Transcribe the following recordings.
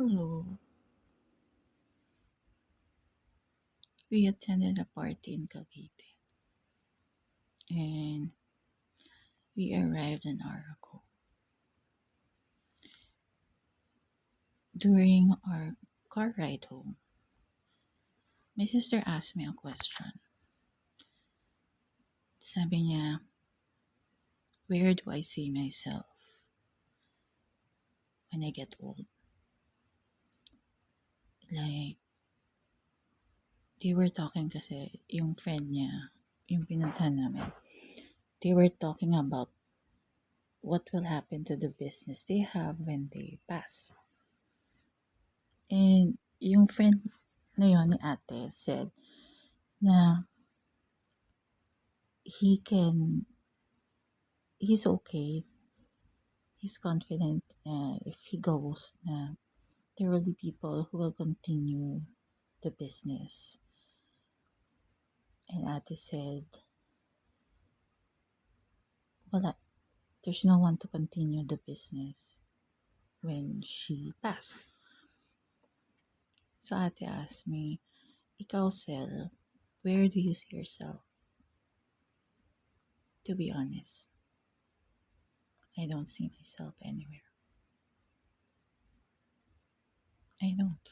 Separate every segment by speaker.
Speaker 1: Hello. We attended a party in Cavite and we arrived an hour ago. During our car ride home, my sister asked me a question. Sabi niya, where do I see myself when I get old? Like, they were talking kasi yung friend niya, yung pinuntahan namin, they were talking about what will happen to the business they have when they pass. And yung friend na yun ni ate said na he's okay, he's confident if he goes na there will be people who will continue the business. And ate said, well, there's no one to continue the business when she passed. So ate asked me, ikaw, Sel, where do you see yourself? To be honest, I don't see myself anywhere. I don't.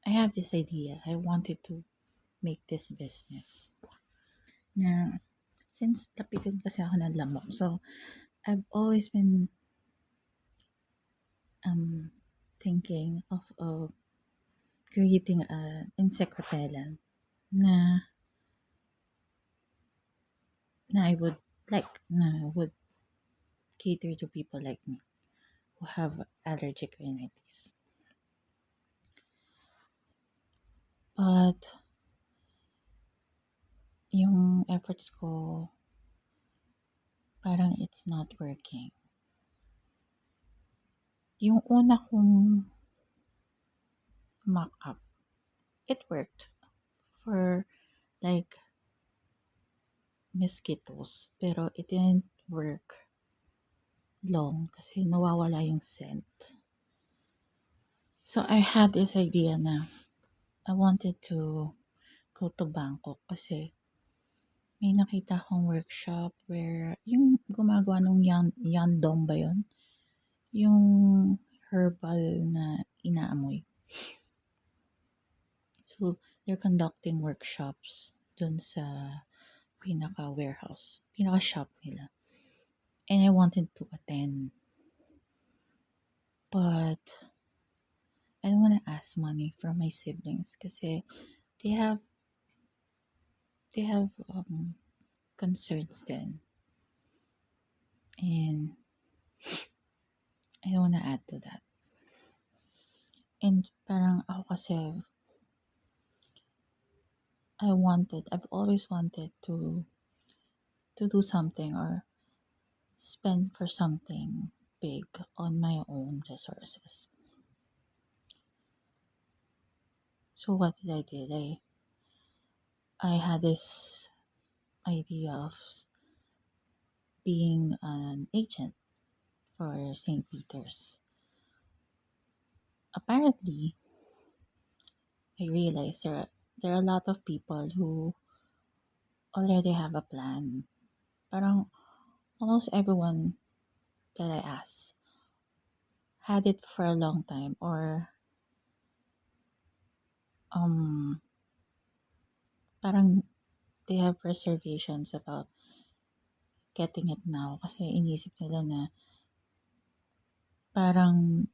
Speaker 1: I have this idea. I wanted to make this business. Na, since lapitin kasi ako ng lamok, so I've always been thinking of creating an insect repellent na I would would cater to people like me who have allergic rhinitis. But yung efforts ko, parang it's not working. Yung una kong mock-up, it worked for like mosquitoes, pero it didn't work long kasi nawawala yung scent. So I had this idea na I wanted to go to Bangkok kasi may nakita akong workshop where yung gumagawa nung yandong ba yun? Yung herbal na inaamoy. So they're conducting workshops dun sa pinaka-warehouse, pinaka-shop nila. And I wanted to attend. But I don't want to ask money from my siblings kasi they have concerns then. And I don't want to add to that. And parang ako kasi I've always wanted to do something or spend for something big on my own resources. So what did I do? I had this idea of being an agent for St. Peter's. Apparently, I realized there are a lot of people who already have a plan. Parang almost everyone that I asked had it for a long time or parang they have reservations about getting it now kasi inisip nila na parang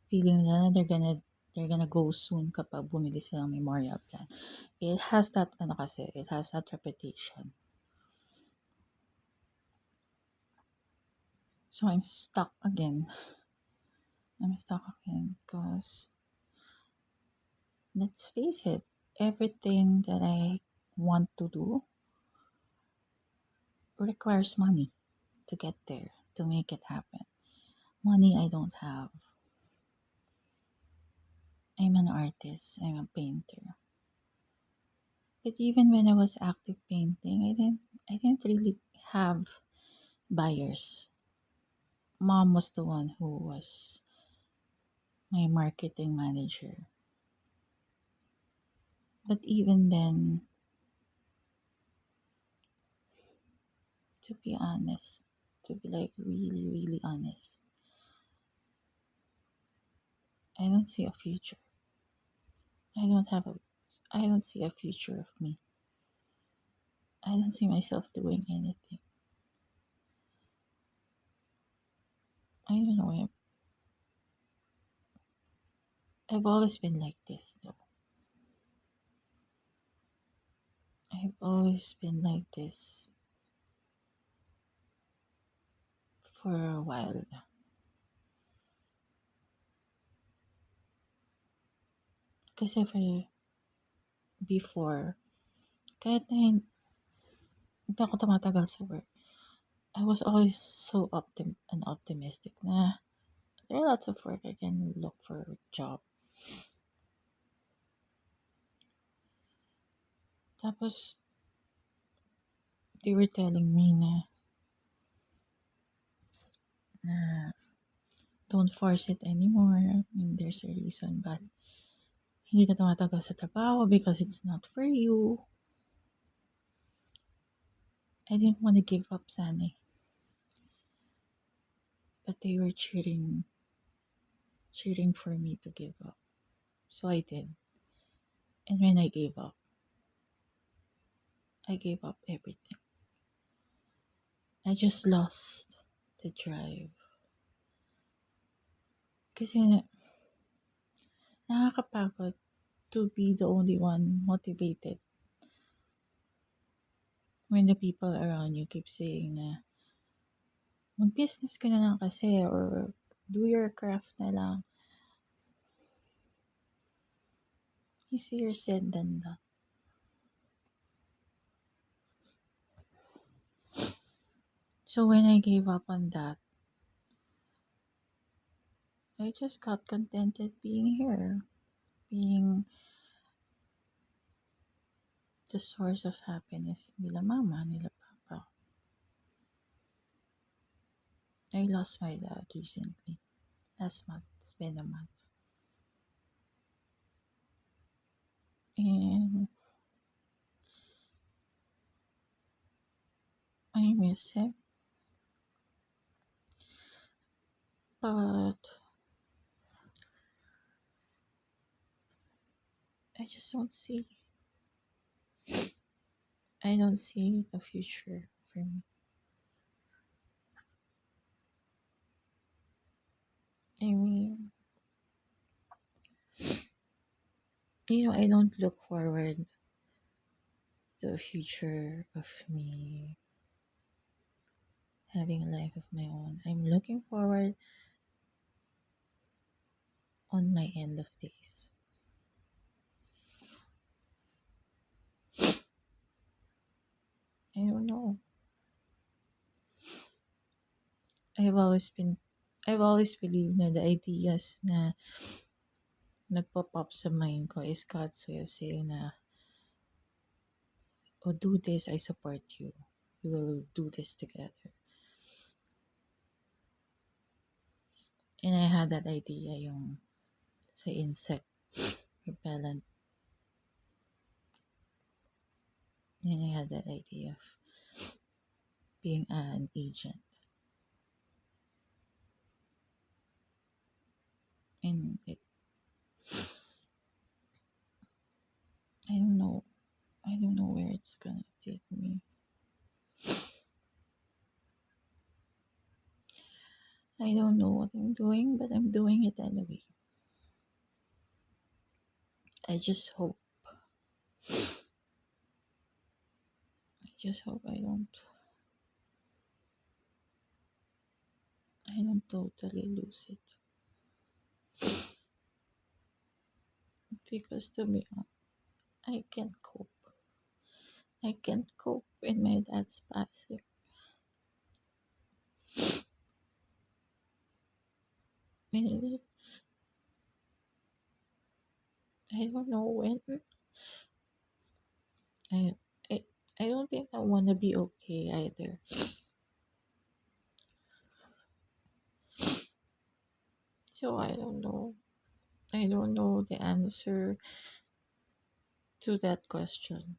Speaker 1: feeling nila na they're gonna go soon kapag bumili silang memorial plan. It has that reputation. So I'm stuck again because let's face it, everything that I want to do requires money to get there, to make it happen. Money I don't have. I'm an artist, I'm a painter. But even when I was active painting, I didn't really have buyers. Mom was the one who was my marketing manager. But even then, to be honest, to be like really, really honest, I don't see a future. I don't have a, I don't see a future of me. I don't see myself doing anything. I don't know. I've always been like this though. I've always been like this for a while now. Kasi before, kahit na hindi ako tumatagal sa work, I was always so optimistic na there are lots of work. I can look for a job. Tapos, they were telling me na don't force it anymore. I mean, there's a reason, but hindi ka tumatagal sa trabaho because it's not for you. I didn't want to give up sana. But they were cheering for me to give up. So I did. And when I gave up everything. I just lost the drive. Kasi nakakapagod to be the only one motivated when the people around you keep saying na mag-business ka na lang kasi or do your craft na lang. Easier said than done. So when I gave up on that, I just got contented being here, being the source of happiness nila mama, nila papa. I lost my dad recently. Last month. It's been a month. And I miss him. But I just don't see a future for me. I mean, I don't look forward to a future of me having a life of my own. I'm looking forward on my end of days. I don't know. I've always believed na the ideas na nagpop up sa mind ko is God's way of saying na, oh, do this, I support you. We will do this together. And I had that idea yung sa insect repellent. And I had that idea of being an agent. And I don't know where it's gonna take me. I don't know what I'm doing, but I'm doing it anyway. I just hope I don't totally lose it. Because to be honest, I can't cope. I can't cope when my dad's passing. And I don't know when. I I I don't think I wanna be okay either. So I don't know. I don't know the answer to that question.